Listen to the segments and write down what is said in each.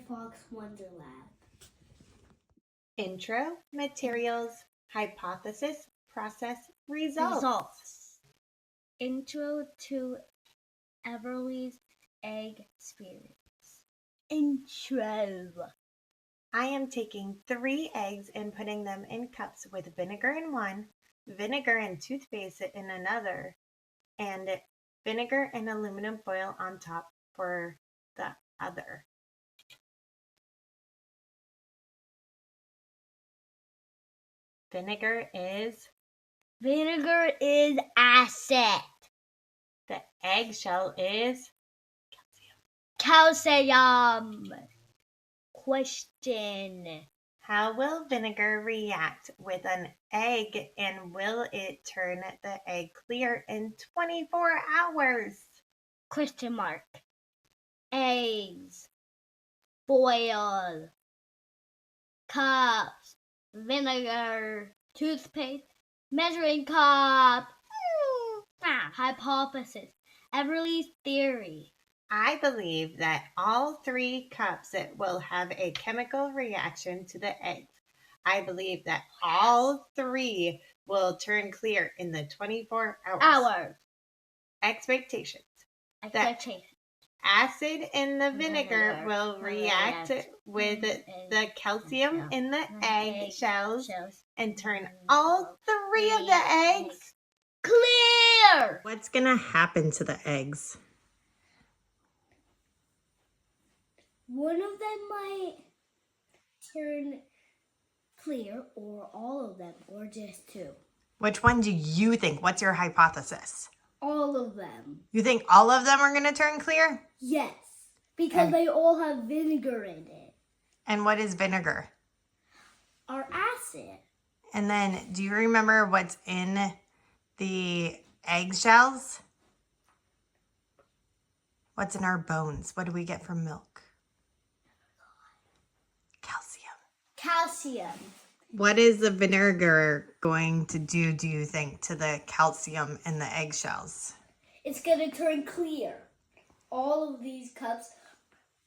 Fox Wonderland. Intro, materials, hypothesis, process, results. Intro to Everly's Eggsperience. Intro. I am taking 3 eggs and putting them in cups with vinegar in one, vinegar and toothpaste in another, and vinegar and aluminum foil on top for the other. Vinegar is acid. The eggshell is Calcium. Question. how will vinegar react with an egg, and will it turn the egg clear in 24 hours? Question mark. Eggs. Boil. Cups. Vinegar. Toothpaste. Measuring cup. Hypothesis. Everly's theory. I believe that all 3 cups will have a chemical reaction to the eggs. I believe that all 3 will turn clear in the 24 hours. Expectations. Acid in the vinegar will react with the calcium in the eggshells and turn all 3 of the eggs clear. What's going to happen to the eggs? One of them might turn clear, or all of them, or just 2. Which one do you think? What's your hypothesis? All of them. You think all of them are going to turn clear? Yes, because they all have vinegar in it. And what is vinegar? Our acid. And then, do you remember what's in the eggshells? What's in our bones? What do we get from milk? Calcium. What is the vinegar going to do you think, to the calcium in the eggshells? It's going to turn clear. All of these cups,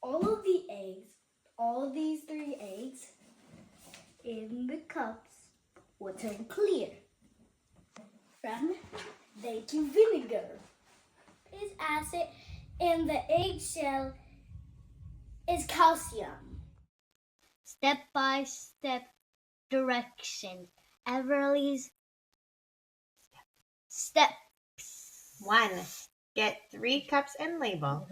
all of the eggs, all of these 3 eggs in the cups will turn clear. From vinegar is acid, and the eggshell is calcium. Step-by-step direction. Everly's steps. 1. Get 3 cups and label.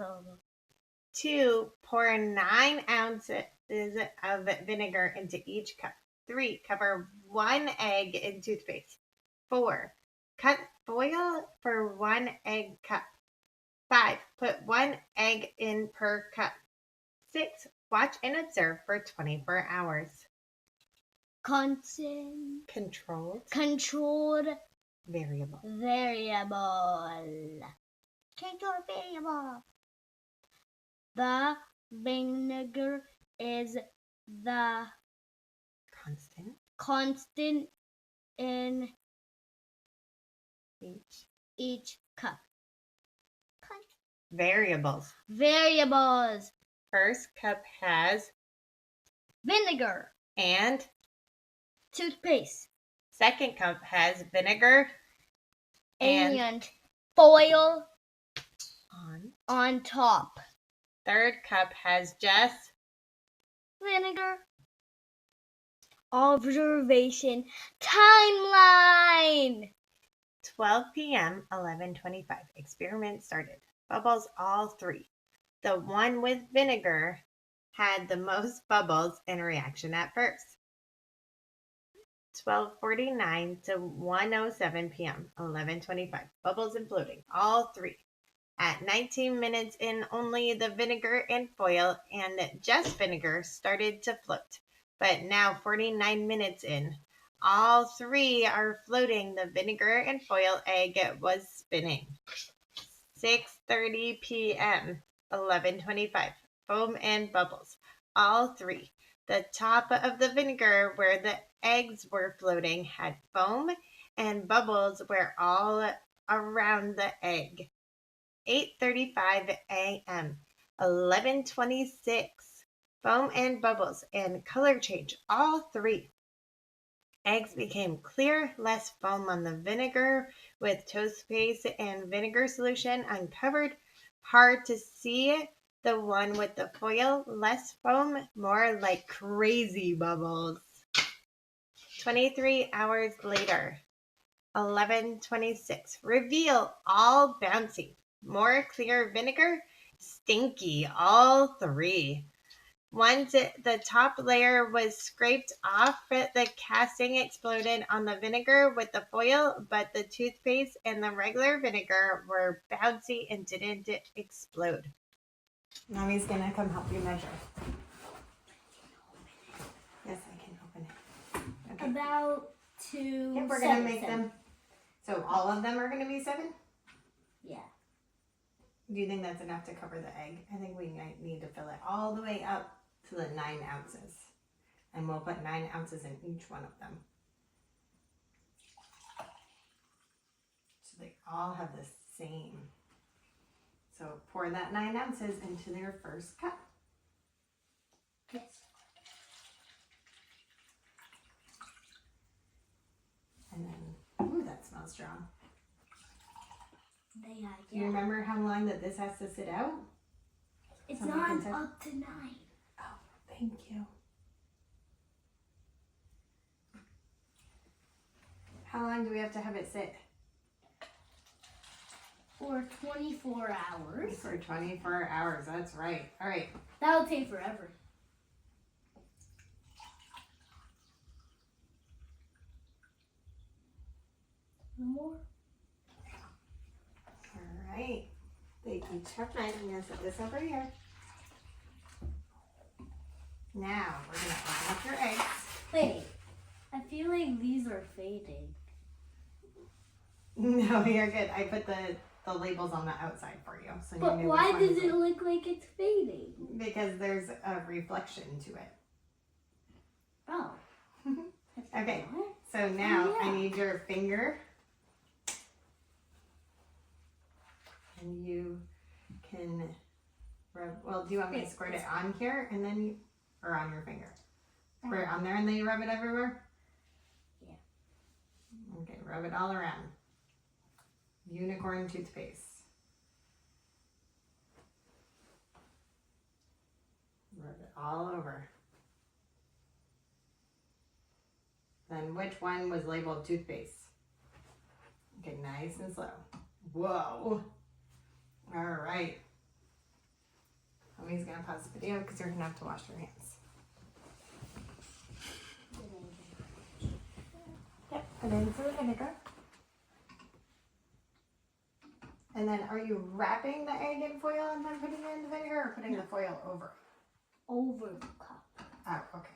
2. Pour 9 ounces of vinegar into each cup. 3. Cover 1 egg in toothpaste. 4. Cut foil for 1 egg cup. 5. Put 1 egg in per cup. 6. Watch and observe for 24 hours. Controlled variable. Controlled variable. The vinegar is the constant in each cup. Variables. First cup has vinegar and toothpaste. Second cup has vinegar and foil on top. Third cup has just vinegar. Observation timeline. 12 p.m., 11:25. Experiment started. Bubbles all 3. The one with vinegar had the most bubbles in reaction at first. 12:49 to 1:07 p.m., 11:25. Bubbles and floating, all 3. At 19 minutes in, only the vinegar and foil and just vinegar started to float. But now 49 minutes in, all 3 are floating. The vinegar and foil egg was spinning. 6:30 p.m., 11:25. Foam and bubbles, all 3. The top of the vinegar where the eggs were floating had foam, and bubbles were all around the egg. 8:35 a.m., 11:26. foam and bubbles, and color change, all three. Eggs became clear, less foam on the vinegar with toothpaste and vinegar solution uncovered. Hard to see the one with the foil, less foam, more like crazy bubbles. 23 hours later, 11:26. Reveal, all bouncy. More clear vinegar, stinky, all three. Once the top layer was scraped off, the casting exploded on the vinegar with the foil, but the toothpaste and the regular vinegar were bouncy and didn't explode. Mommy's gonna come help you measure. Yes, I can open it. Okay. About 2. Yep, we're gonna make them. So all of them are gonna be 7? Yeah. Do you think that's enough to cover the egg? I think we might need to fill it all the way up to the 9 ounces. And we'll put 9 ounces in each one of them. So they all have the same. So pour that 9 ounces into their first cup. Yes. And then, ooh, that smells strong. They are, yeah. Do you remember how long that this has to sit out? It's Somebody not can say- up to 9. Oh, thank you. How long do we have to have it sit? For 24 hours. For 24 hours, that's right. All right. That'll take forever. No more? All right. They each have 9. I'm going to set this over here. Now, we're going to open up your eggs. Wait. I feel like these are fading. No, you're good. I put the labels on the outside for you. So But you knew why which one does was it look like it's fading? Because there's a reflection to it. Oh. Okay. What? So now Oh, yeah. I need your finger. And you can rub, well, do you want me to squirt it on here and then you, or on your finger? Squirt it on there and then you rub it everywhere? Yeah. Okay, rub it all around. Unicorn toothpaste. Rub it all over. Then which one was labeled toothpaste? Okay, nice and slow. Whoa. All right. Mommy's gonna pause the video because you're gonna have to wash your hands. Yep, put it into the vinegar. And then are you wrapping the egg in foil and then putting it in the vinegar or putting the foil over? Over the cup. Oh, okay.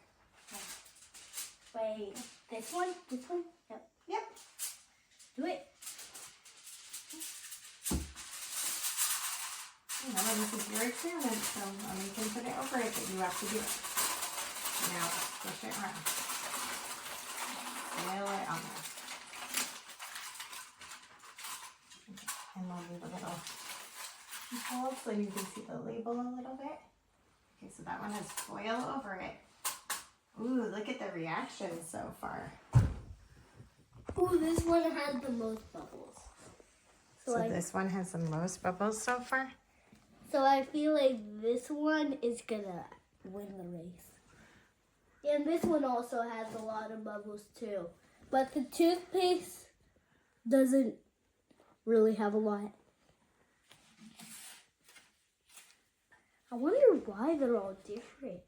Wait. This one? This one? Yep. Yep. Do it. You know, this is your experiment, so mommy can put it over it, but you have to do it. Now, push it around. Nail it on there. Okay. And we'll leave a little hole so you can see the label a little bit. Okay, so that one has foil over it. Ooh, look at the reaction so far. Ooh, this one has the most bubbles. So this one has the most bubbles so far? So I feel like this one is gonna win the race. And this one also has a lot of bubbles too. But the toothpaste doesn't really have a lot. I wonder why they're all different.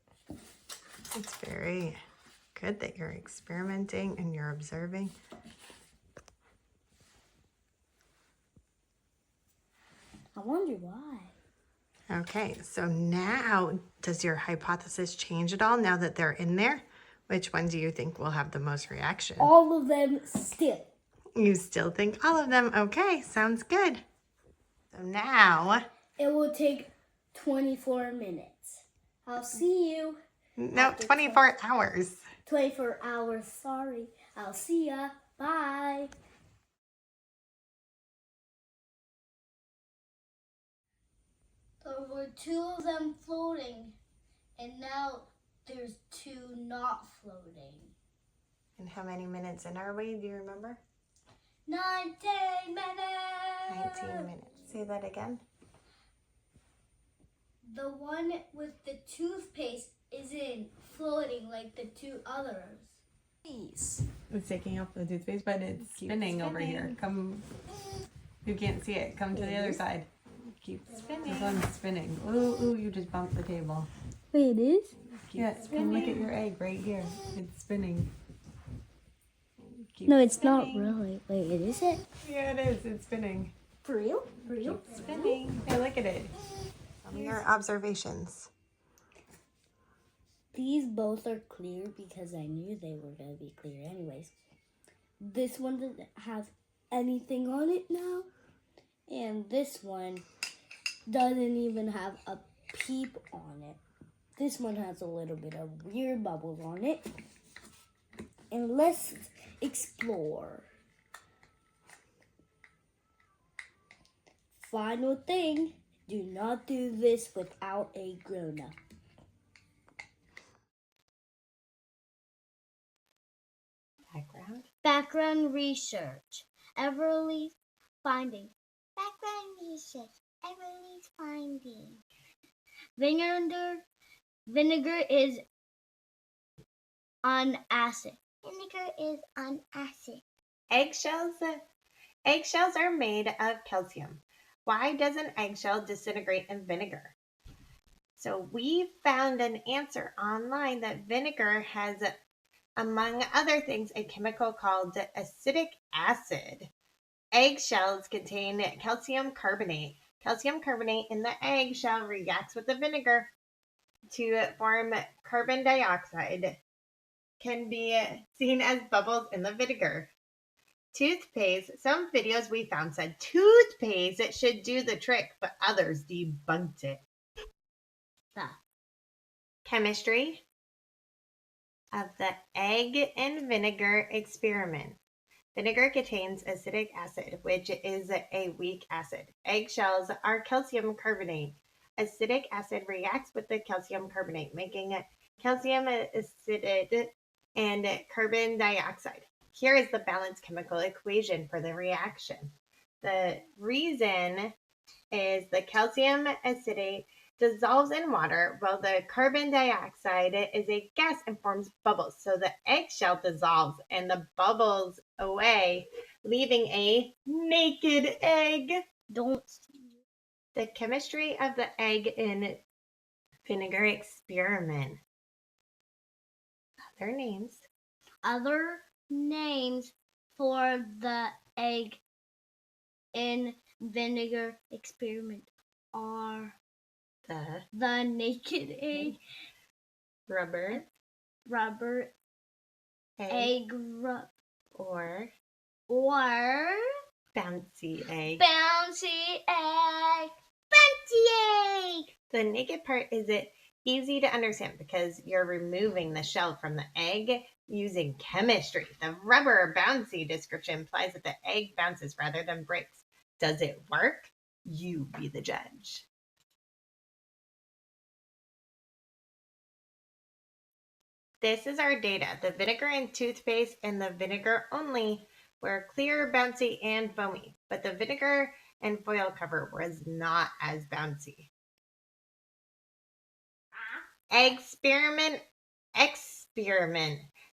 It's very good that you're experimenting and you're observing. I wonder why. Okay, so now, does your hypothesis change at all now that they're in there? Which one do you think will have the most reaction? All of them still. You still think all of them? Okay, sounds good. So now... It will take 24 minutes. I'll see you. No, 24 hours. 24 hours, sorry. I'll see ya. Bye. There were 2 of them floating And now there's 2 not floating. And how many minutes in are we? Do you remember? 19 minutes. 19 minutes. Say that again. The one with the toothpaste isn't floating like the 2 others. Please. It's taking off the toothpaste, but it's spinning over here. Come, you can't see it. Come to the other side. Keep spinning. This one's spinning. Ooh, you just bumped the table. Wait, it is? Yeah, come look at your egg right here. It's spinning. Keep No, it's spinning. not really. Wait, it is it? Yeah, it is. It's spinning. For real? For real? Keep spinning. Yeah, look at it. Tell me your observations. These both are clear because I knew they were going to be clear anyways. This one doesn't have anything on it now. And this one doesn't even have a peep on it. This one has a little bit of weird bubbles on it. And let's explore. Final thing, do not do this without a grown-up. Background. Background research. Everly's finding. Background research. Everly's finding. Vinegar is on acid. Vinegar is on acid. Eggshells. Eggshells are made of calcium. Why does an eggshell disintegrate in vinegar? So we found an answer online that vinegar has, among other things, a chemical called acetic acid. Eggshells contain calcium carbonate. Calcium carbonate in the eggshell reacts with the vinegar to form carbon dioxide. Can be seen as bubbles in the vinegar. Toothpaste. Some videos we found said toothpaste should do the trick, but others debunked it. Chemistry of the egg and vinegar experiment. Vinegar contains acetic acid, which is a weak acid. Eggshells are calcium carbonate. Acetic acid reacts with the calcium carbonate, making calcium acid and carbon dioxide. Here is the balanced chemical equation for the reaction. The reason is the calcium acetate dissolves in water while the carbon dioxide is a gas and forms bubbles. So the eggshell dissolves and the bubbles away, leaving a naked egg. The chemistry of the egg and vinegar experiment. Other names. Other names for the egg in vinegar experiment are the naked egg, Rubber egg, or bouncy egg. bouncy egg. The naked part is easy to understand because you're removing the shell from the egg using chemistry. The rubber bouncy description implies that the egg bounces rather than breaks. Does it work? You be the judge. This is our data. The vinegar and toothpaste and the vinegar only were clear, bouncy, and foamy, but the vinegar and foil cover was not as bouncy. Experiment.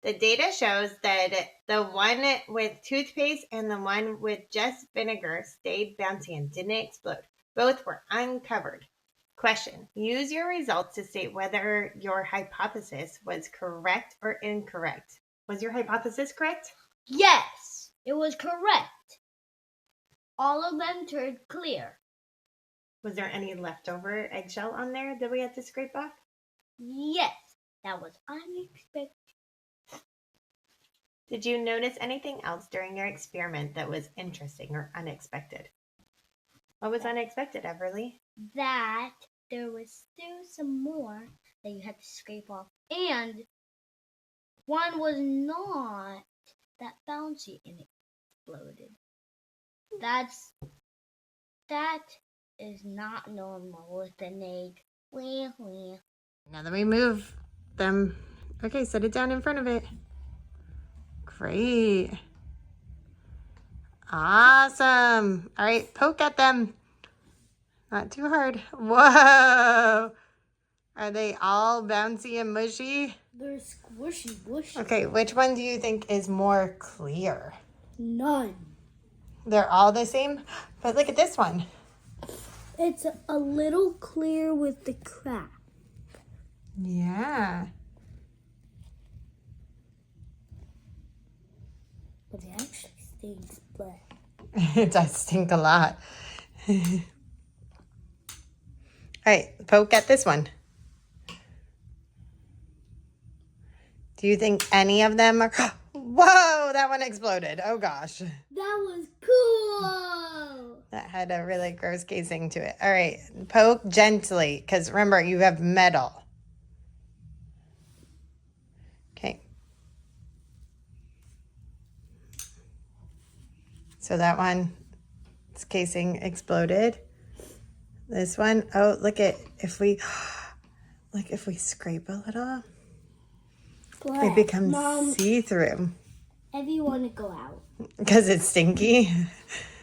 The data shows that the one with toothpaste and the one with just vinegar stayed bouncy and didn't explode. Both were uncovered. Question. Use your results to state whether your hypothesis was correct or incorrect. Was your hypothesis correct? Yes, it was correct. All of them turned clear. Was there any leftover eggshell on there that we had to scrape off? Yes, that was unexpected. Did you notice anything else during your experiment that was interesting or unexpected? What was unexpected, Everly? That there was still some more that you had to scrape off, and one was not that bouncy and it exploded. That is not normal with an egg. Now that we move them, okay, set it down in front of it. Great. Awesome. All right, poke at them. Not too hard. Whoa. Are they all bouncy and mushy? They're squishy bushy. Okay, which one do you think is more clear? None. They're all the same, but look at this one. It's a little clear with the crack. Yeah. But it actually stinks, but It does stink a lot. All right, poke at this one. Do you think any of them are... Whoa, that one exploded. Oh, gosh. that was cool. That had a really gross casing to it. All right, poke gently, because remember, you have metal. Okay. So that one, its casing exploded. This one, oh, look at, if we scrape a little, it becomes see-through. Evie want to go out. Because it's stinky.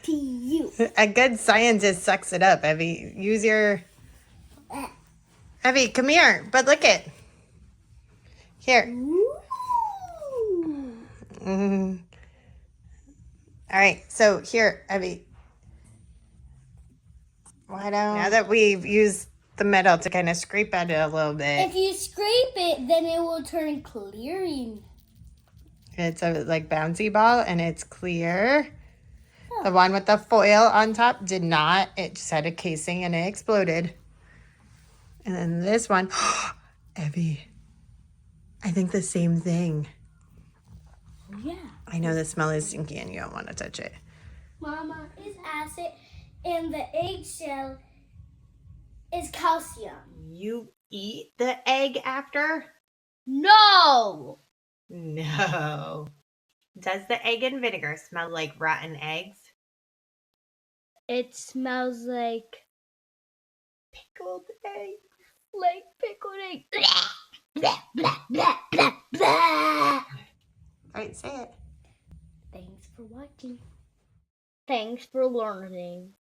P.U. A good scientist sucks it up, Evie. Use your... Evie, come here. But look it. Here. Ooh. Mm. All right, so here, Evie. Why don't... Now that we've used the metal to kind of scrape at it a little bit. If you scrape it, then it will turn clear. It's a like bouncy ball and it's clear. The one with the foil on top did not. It just had a casing and it exploded. And then this one, Evie, I think the same thing. Yeah. I know the smell is stinky and you don't want to touch it. Mama is acid and the eggshell is calcium. You eat the egg after? No. No. Does the egg and vinegar smell like rotten eggs? It smells like Pickled egg. pickled egg. Blah, blah, blah, blah, blah. All right, say it. Thanks for watching. Thanks for learning.